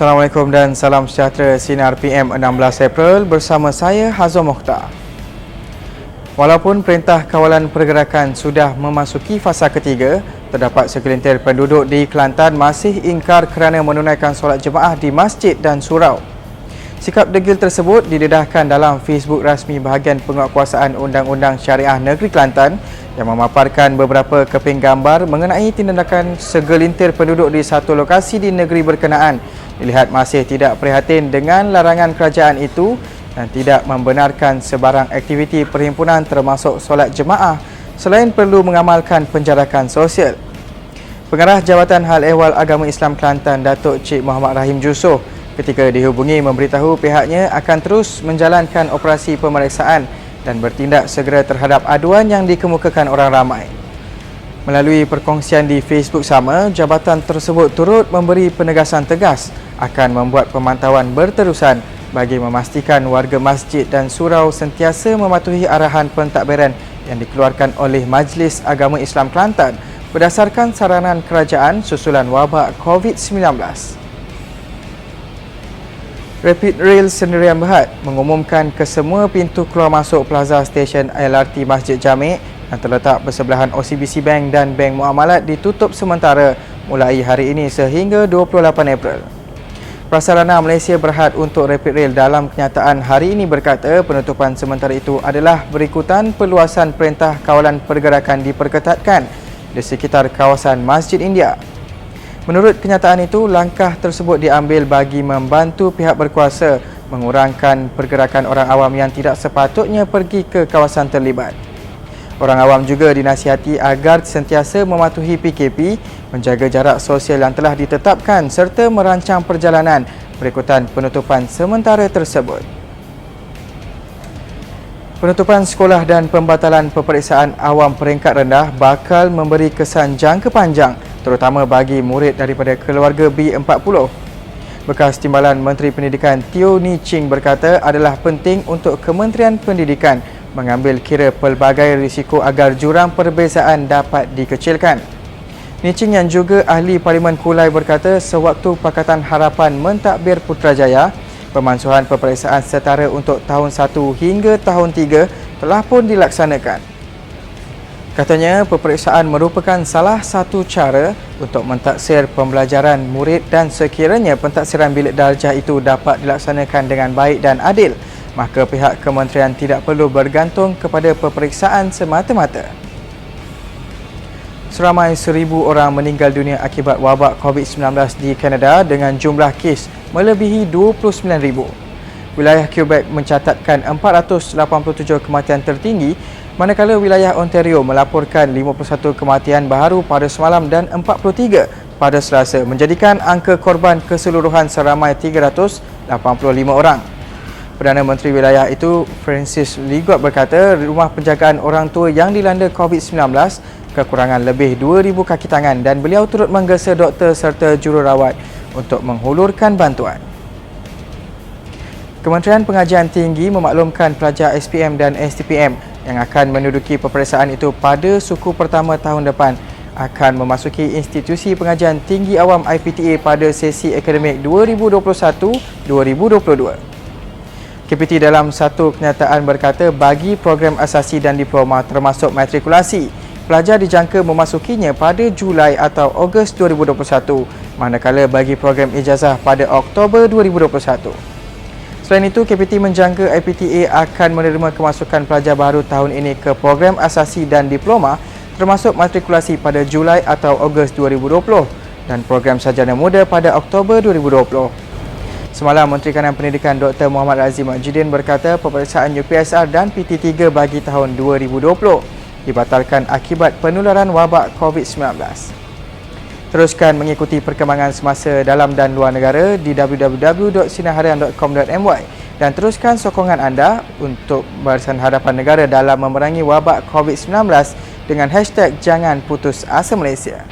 Assalamualaikum dan salam sejahtera Sinar PM 16 April bersama saya Hazam Mokhtar. Walaupun Perintah Kawalan Pergerakan sudah memasuki fasa ketiga, terdapat segelintir penduduk di Kelantan masih ingkar kerana menunaikan solat jemaah di masjid dan surau. Sikap degil tersebut didedahkan dalam Facebook rasmi bahagian penguatkuasaan Undang-Undang Syariah Negeri Kelantan yang memaparkan beberapa keping gambar mengenai tindakan segelintir penduduk di satu lokasi di negeri berkenaan dilihat masih tidak prihatin dengan larangan kerajaan itu dan tidak membenarkan sebarang aktiviti perhimpunan termasuk solat jemaah selain perlu mengamalkan penjarakan sosial. Pengarah Jabatan Hal Ehwal Agama Islam Kelantan, Datuk Cik Muhammad Rahim Jusoh, ketika dihubungi memberitahu pihaknya akan terus menjalankan operasi pemeriksaan dan bertindak segera terhadap aduan yang dikemukakan orang ramai. Melalui perkongsian di Facebook sama, jabatan tersebut turut memberi penegasan tegas akan membuat pemantauan berterusan bagi memastikan warga masjid dan surau sentiasa mematuhi arahan pentadbiran yang dikeluarkan oleh Majlis Agama Islam Kelantan berdasarkan saranan kerajaan susulan wabak COVID-19. Rapid Rail Sendirian Berhad mengumumkan kesemua pintu keluar masuk Plaza Stesen LRT Masjid Jamek yang terletak bersebelahan OCBC Bank dan Bank Muamalat ditutup sementara mulai hari ini sehingga 28 April. Prasarana Malaysia Berhad untuk Rapid Rail dalam kenyataan hari ini berkata penutupan sementara itu adalah berikutan perluasan Perintah Kawalan Pergerakan diperketatkan di sekitar kawasan Masjid India. Menurut kenyataan itu, langkah tersebut diambil bagi membantu pihak berkuasa mengurangkan pergerakan orang awam yang tidak sepatutnya pergi ke kawasan terlibat. Orang awam juga dinasihati agar sentiasa mematuhi PKP, menjaga jarak sosial yang telah ditetapkan serta merancang perjalanan berikutan penutupan sementara tersebut. Penutupan sekolah dan pembatalan peperiksaan awam peringkat rendah bakal memberi kesan jangka panjang terutama bagi murid daripada keluarga B40. Bekas Timbalan Menteri Pendidikan Teo Ni Ching berkata adalah penting untuk Kementerian Pendidikan mengambil kira pelbagai risiko agar jurang perbezaan dapat dikecilkan. Ni Ching yang juga ahli Parlimen Kulai berkata sewaktu Pakatan Harapan mentadbir Putrajaya, pemansuhan peperiksaan setara untuk tahun 1 hingga tahun 3 telah pun dilaksanakan. Katanya, peperiksaan merupakan salah satu cara untuk mentaksir pembelajaran murid dan sekiranya pentaksiran bilik darjah itu dapat dilaksanakan dengan baik dan adil, maka pihak kementerian tidak perlu bergantung kepada peperiksaan semata-mata. Seramai 1,000 orang meninggal dunia akibat wabak COVID-19 di Kanada dengan jumlah kes melebihi 29,000. Wilayah Quebec mencatatkan 487 kematian tertinggi, manakala wilayah Ontario melaporkan 51 kematian baharu pada semalam dan 43 pada Selasa, menjadikan angka korban keseluruhan seramai 385 orang. Perdana Menteri wilayah itu, Francis Ligot berkata rumah penjagaan orang tua yang dilanda COVID-19 kekurangan lebih 2,000 kaki tangan dan beliau turut menggesa doktor serta jururawat untuk menghulurkan bantuan. Kementerian Pengajian Tinggi memaklumkan pelajar SPM dan STPM yang akan menduduki peperiksaan itu pada suku pertama tahun depan akan memasuki institusi pengajian tinggi awam IPTA pada sesi akademik 2021-2022. KPT dalam satu kenyataan berkata bagi program asasi dan diploma termasuk matrikulasi, pelajar dijangka memasukinya pada Julai atau Ogos 2021, manakala bagi program ijazah pada Oktober 2021. Selain itu, KPT menjangka IPTA akan menerima kemasukan pelajar baru tahun ini ke program asasi dan diploma termasuk matrikulasi pada Julai atau Ogos 2020 dan program sarjana muda pada Oktober 2020. Semalam, Menteri Kanan Pendidikan Dr. Muhammad Razif Majidin berkata peperiksaan UPSR dan PT3 bagi tahun 2020 dibatalkan akibat penularan wabak COVID-19. Teruskan mengikuti perkembangan semasa dalam dan luar negara di www.sinarharian.com.my dan teruskan sokongan anda untuk Barisan Hadapan Negara dalam memerangi wabak COVID-19 dengan hashtag Jangan Putus Asa Malaysia.